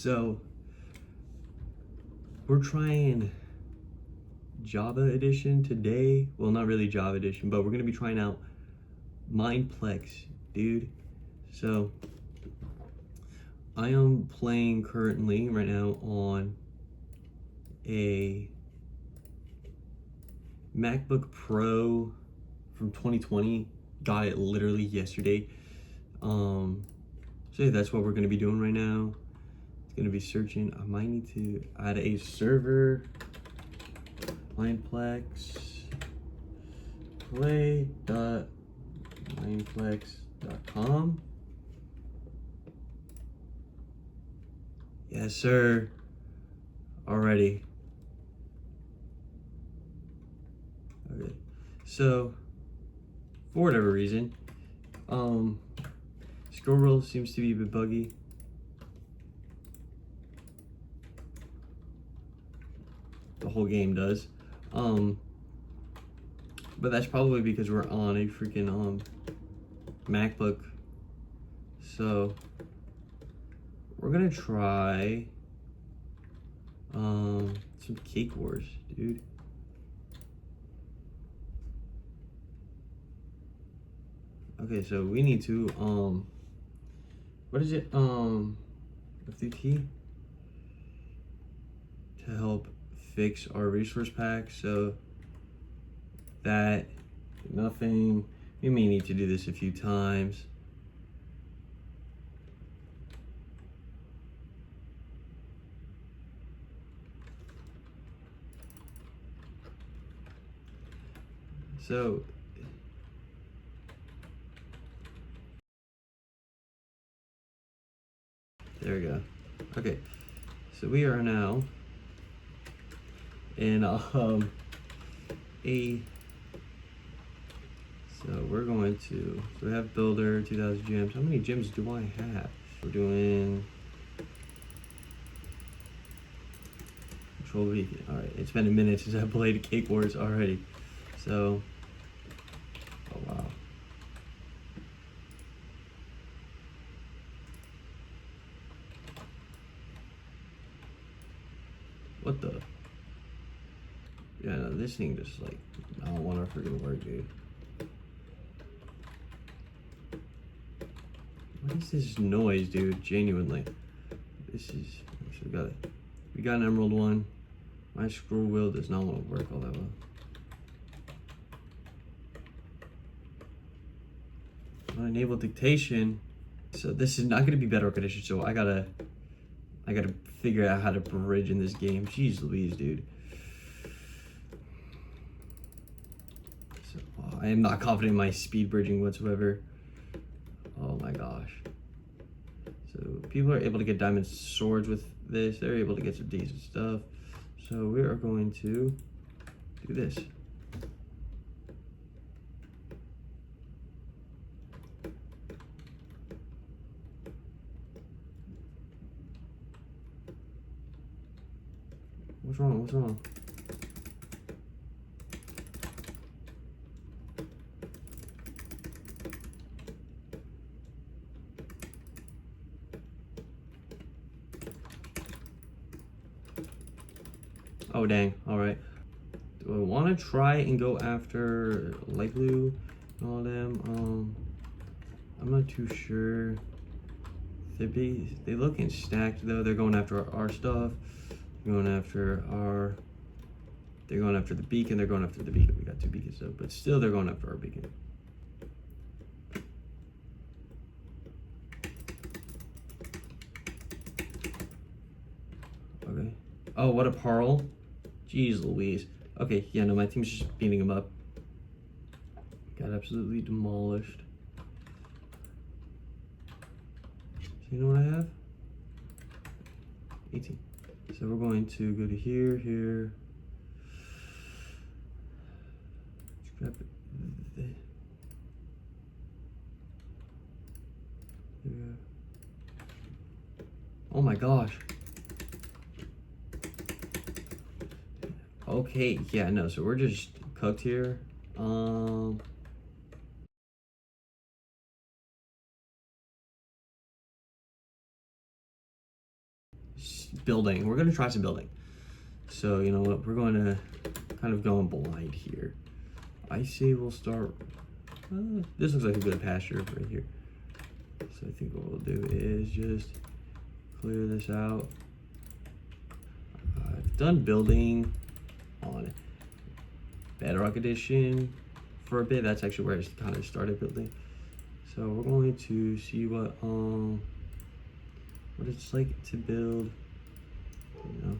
So we're trying Java edition today. Well, not really Java edition, but we're gonna be trying out Mineplex, dude. So I am playing currently right now on a MacBook Pro from 2020. Got it literally yesterday. So yeah, that's what we're gonna be doing right now. It's gonna be searching. I might need to add a server. Mineplex play.mineplex.com. Yes, sir. Already. Okay. So, for whatever reason, scroll roll seems to be a bit buggy. The whole game does. But that's probably because we're on a freaking MacBook. So we're gonna try some Cake Wars, dude. Okay, so we need to what is it? FTP to help fix our resource pack. So that nothing, we may need to do this a few times. So there we go. Okay, so we are now in so we're going to, so we have builder, 2000 gems. How many gems do I have? We're doing control V. All right, it's been a minute since I played Cake Wars already. So, oh wow. What the? Yeah, no, this thing just like, I don't want to freaking work, dude. What is this noise, dude? Genuinely. This is, so we got an emerald one. My scroll wheel does not want to work all that well. Enable dictation. So this is not going to be bedrock edition, so I gotta figure out how to bridge in this game. Jeez Louise, dude. So, I am not confident in my speed bridging whatsoever. Oh my gosh. So people are able to get diamond swords with this. They're able to get some decent stuff. So we are going to do this. What's wrong? What's wrong? Oh dang, alright. Do I want to try and go after light blue and all them? I'm not too sure. They looking stacked though. They're going after our stuff. They're going after the beacon. They're going after the beacon. We got two beacons though, but still they're going after our beacon. Okay. Oh, what a pearl. Jeez Louise. Okay, yeah, no, my team's just beating him up. Got absolutely demolished. So you know what I have? 18. So we're going to go to here, here. Scrap it. There we go. Oh my gosh. Okay, yeah, no, so we're just cooked here. building. We're gonna try some building. So you know what? We're going to kind of go in blind here. I say we'll start. This looks like a good pasture right here. So I think what we'll do is just clear this out. I've done building on Bedrock Edition for a bit. That's actually where I kind of started building. So we're going to see what it's like to build, you know,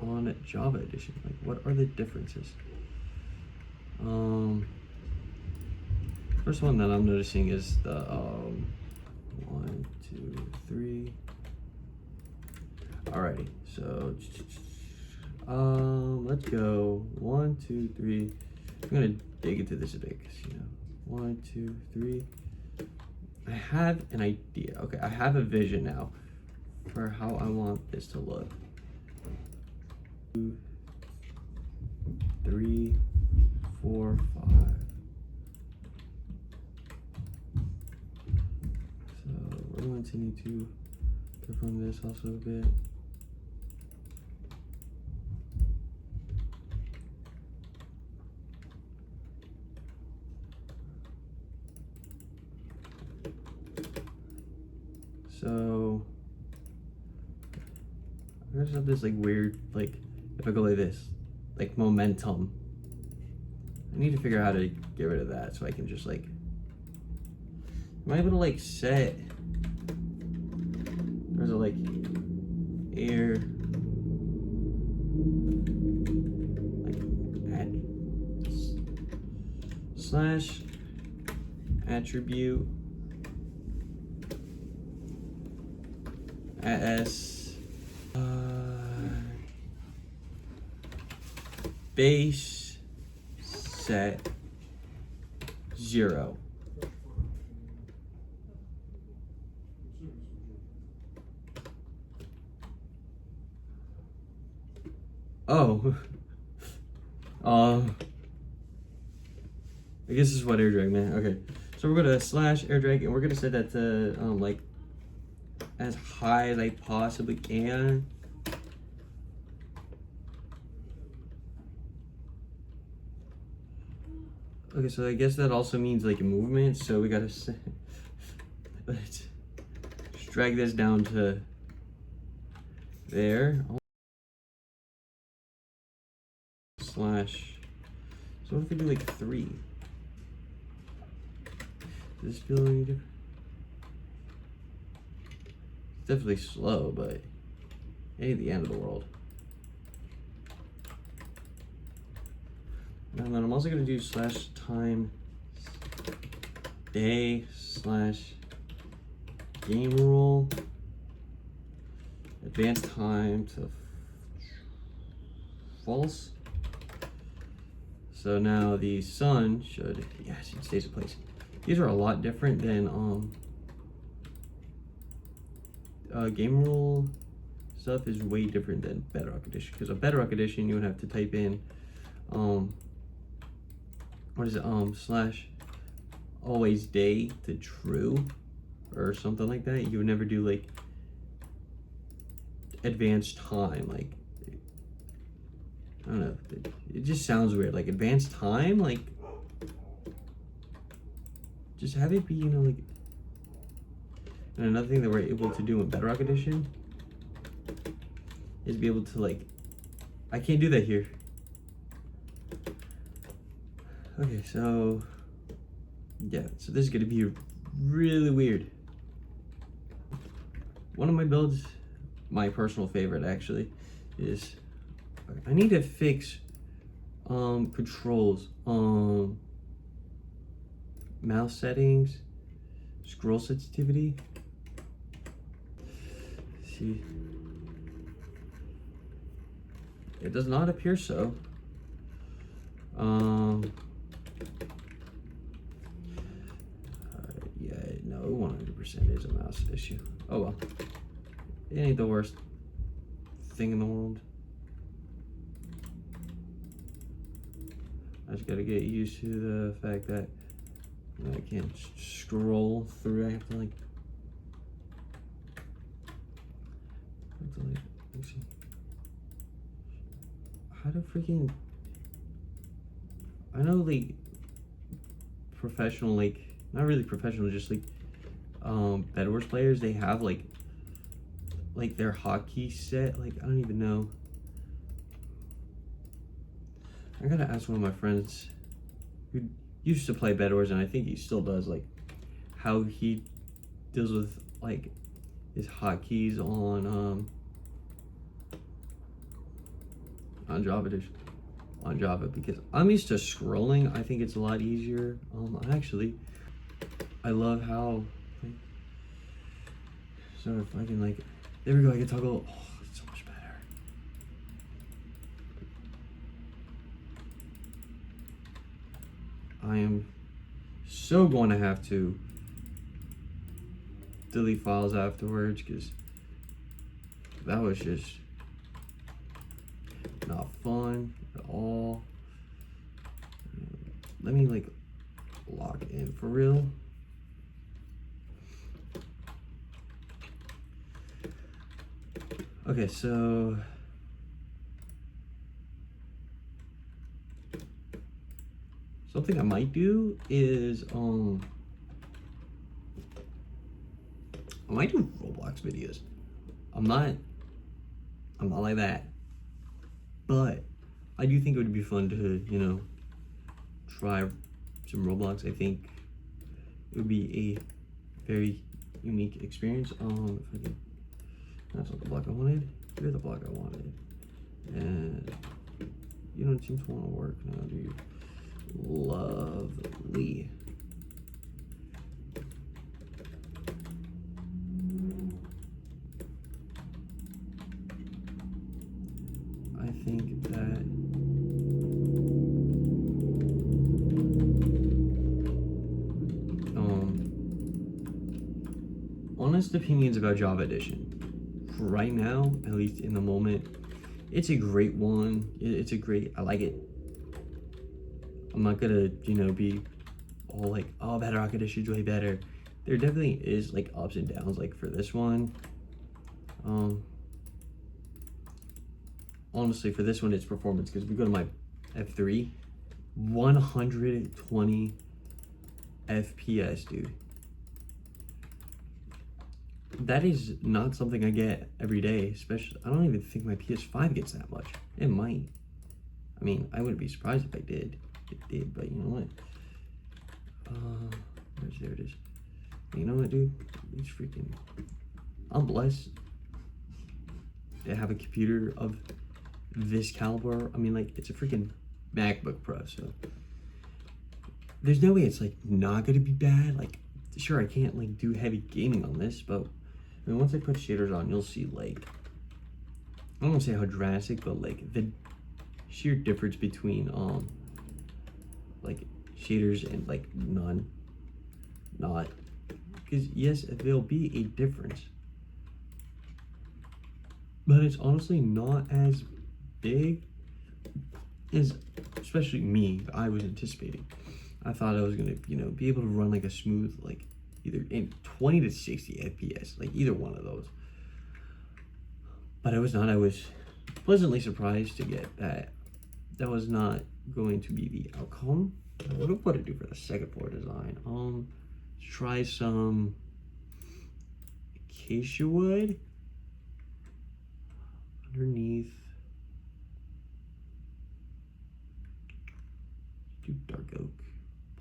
on Java Edition. Like, what are the differences? First one that I'm noticing is the 1, 2, 3. Alrighty, so let's go 1, 2, 3. I'm gonna dig into this a bit, cause you know, 1, 2, 3. I have an idea. Okay, I have a vision now for how I want this to look. 2, 3, 4, 5. So we're going to need to confirm this also a bit. So I just have this like weird, like if I go like this, like momentum. I need to figure out how to get rid of that so I can just like, am I able to like set, or is it like air, like slash attribute as base set 0. Oh, I guess this is what air drag, man. Okay, so we're gonna slash air drag, and we're gonna set that to like as high as I possibly can. Okay, so I guess that also means like movement. So we gotta set, let's just drag this down to there. Slash. So what if we do like 3? Does this feel any different? It's definitely slow, but it ain't the end of the world. And then I'm also gonna do slash time day slash game rule advanced time to false. So now the sun should, yes, it stays in place. These are a lot different than game rule stuff is way different than Bedrock Edition, because a Bedrock Edition you would have to type in what is it, slash always day to true or something like that. You would never do like advanced time, like I don't know, it just sounds weird, like advanced time, like just have it be, you know, like. And another thing that we're able to do in Bedrock Edition is be able to like, I can't do that here. Okay, so yeah, so this is gonna be really weird. One of my builds, my personal favorite actually, is I need to fix controls, mouse settings, scroll sensitivity. See, it does not appear so. Yeah, no, 100% is a mouse issue. Oh well, it ain't the worst thing in the world. I just gotta get used to the fact that I can't scroll through. I have to like Let's see. How to freaking... I know, like, professional, like, not really professional, just, like, Bed Wars players, they have, like, their hotkey set. Like, I don't even know. I gotta ask one of my friends who used to play Bed Wars, and I think he still does, like, how he deals with, like, his hotkeys on Java Edition. On Java, because I'm used to scrolling. I think it's a lot easier. Actually, I love how, like, so if I can, like, there we go, I can toggle. Oh, it's so much better. I am so going to have to delete files afterwards, because that was just not fun at all. Let me, like, log in for real. Okay, so something I might do is I might do Roblox videos. I'm not like that, but I do think it would be fun to, you know, try some Roblox. I think it would be a very unique experience. If I can, that's not the block I wanted. Here's the block I wanted, and you don't seem to want to work now, do you? Lovely. I think that honest opinions about Java Edition. Right now, at least in the moment, it's a great one. It's a great, I like it. I'm not gonna, you know, be all like, oh, Bedrock Edition's way better. There definitely is, like, ups and downs, like, for this one. Honestly, for this one, it's performance, because we go to my F3, 120 FPS, dude. That is not something I get every day, especially, I don't even think my PS5 gets that much. It might. I mean, I wouldn't be surprised if I did. It did, but you know what? There it is. You know what, dude? It's freaking... I'm blessed to have a computer of this caliber. I mean, like, it's a freaking MacBook Pro, so there's no way it's, like, not gonna be bad. Like, sure, I can't, like, do heavy gaming on this, but I mean, once I put shaders on, you'll see, like, I don't want to say how drastic, but, like, the sheer difference between like, shaders and, like, none. Not, because yes, there'll be a difference, but it's honestly not as big as, especially me, I was anticipating. I thought I was gonna, you know, be able to run, like, a smooth, like, either in 20 to 60 FPS, like, either one of those. But I was not. I was pleasantly surprised to get that that was not going to be the outcome. What do I do for the second floor design? Try some acacia wood underneath. Do dark oak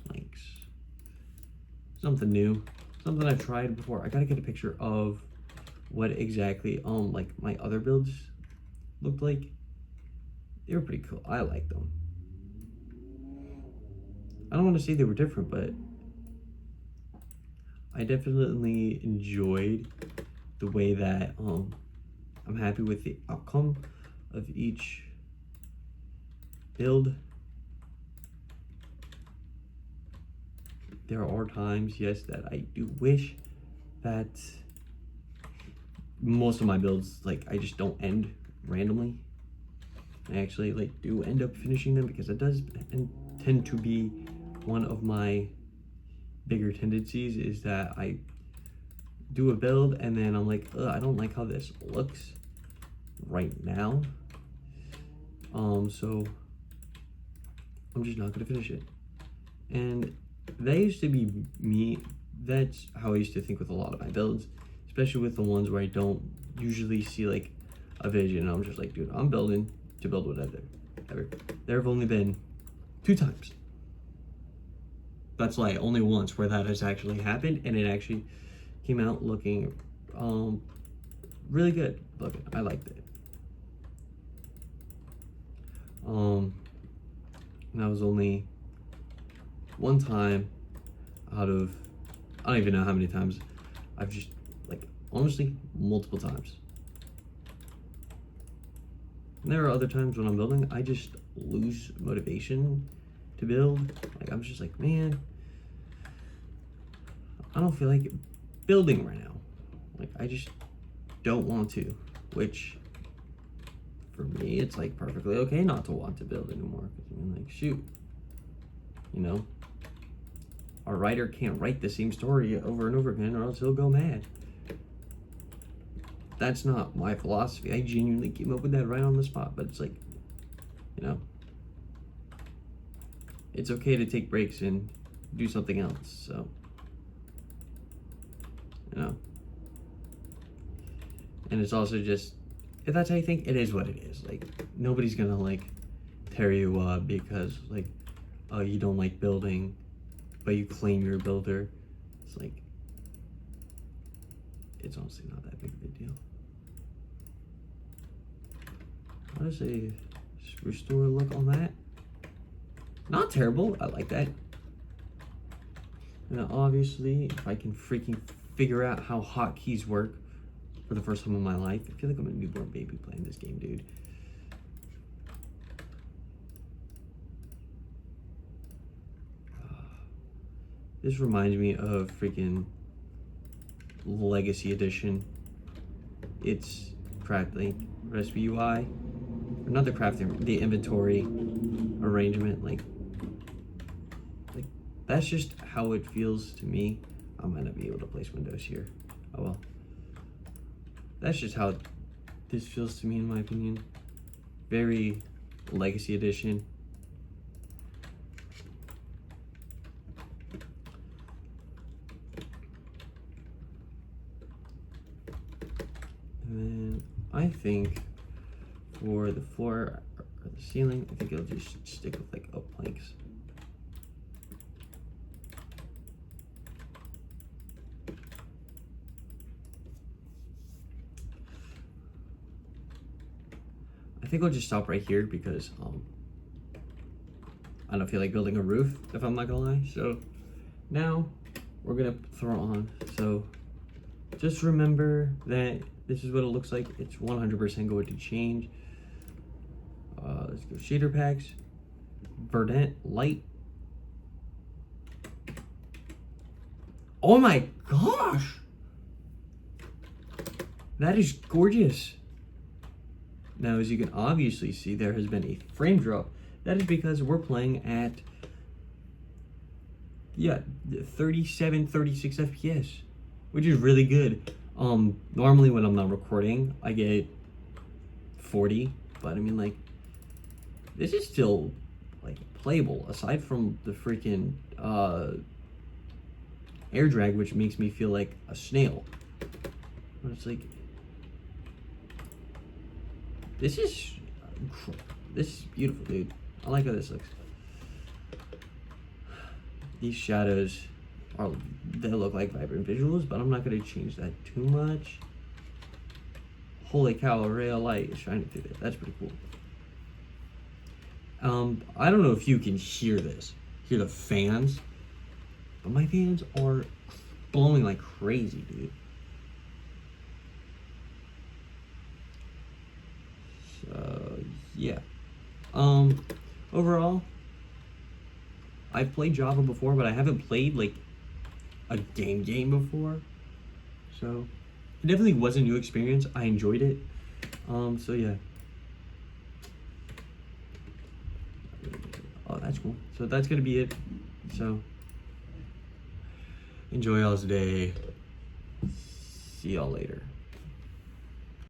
planks. Something new, something I've tried before. I gotta get a picture of what exactly like my other builds looked like. They were pretty cool. I liked them. I don't want to say they were different, but I definitely enjoyed the way that I'm happy with the outcome of each build. There are times, yes, that I do wish that most of my builds, like, I just don't end randomly. I actually, like, do end up finishing them, because it does tend to be one of my bigger tendencies, is that I do a build and then I'm like, I don't like how this looks, right now. So I'm just not gonna finish it. And that used to be me. That's how I used to think with a lot of my builds, especially with the ones where I don't usually see like a vision. I'm just like, dude, I'm building to build whatever. There have only been 2 times. That's like only once where that has actually happened, and it actually came out looking really good looking. I liked it. And that was only one time out of, I don't even know how many times. I've just, like, honestly, multiple times. And there are other times when I'm building, I just lose motivation to build. Like, I'm just like, man, I don't feel like building right now. Like, I just don't want to, which for me, it's like perfectly okay not to want to build anymore. Cause I mean, like, shoot, you know, a writer can't write the same story over and over again, or else he'll go mad. That's not my philosophy. I genuinely came up with that right on the spot, but it's like, you know, it's okay to take breaks and do something else. So, you know, and it's also just, if that's how you think, it is what it is. Like, nobody's gonna like tear you up because like, oh, you don't like building, but you claim you're a builder. It's like, it's honestly not that big of a deal. How does a restore look on that? Not terrible. I like that. And then obviously, if I can freaking figure out how hotkeys work for the first time in my life, I feel like I'm a newborn baby playing this game, dude. This reminds me of freaking Legacy Edition. It's crafting recipe UI, or not the crafting, the inventory arrangement. Like that's just how it feels to me. I might not be able to place windows here. Oh well. That's just how this feels to me, in my opinion. Very Legacy Edition. And then I think for the floor or the ceiling, I think it'll just stick with like oak planks. I think I'll just stop right here because I don't feel like building a roof, if I'm not gonna lie. So now we're gonna throw on. So just remember that this is what it looks like. It's 100% going to change. Let's go shader packs, Verdant Light. Oh my gosh, that is gorgeous. Now, as you can obviously see, there has been a frame drop. That is because we're playing at, 37, 36 FPS, which is really good. Normally when I'm not recording, I get 40, but I mean, like, this is still, like, playable, aside from the freaking, air drag, which makes me feel like a snail. But it's like, this is beautiful, dude. I like how this looks. These shadows they look like vibrant visuals, but I'm not gonna change that too much. Holy cow, a ray of light is shining through there. That's pretty cool. I don't know if you can hear the fans, but my fans are blowing like crazy, dude. So yeah, overall, I've played Java before, but I haven't played like a game before, so it definitely was a new experience. I enjoyed it. So yeah. Oh, that's cool. So that's gonna be it. So enjoy y'all's day. See y'all later.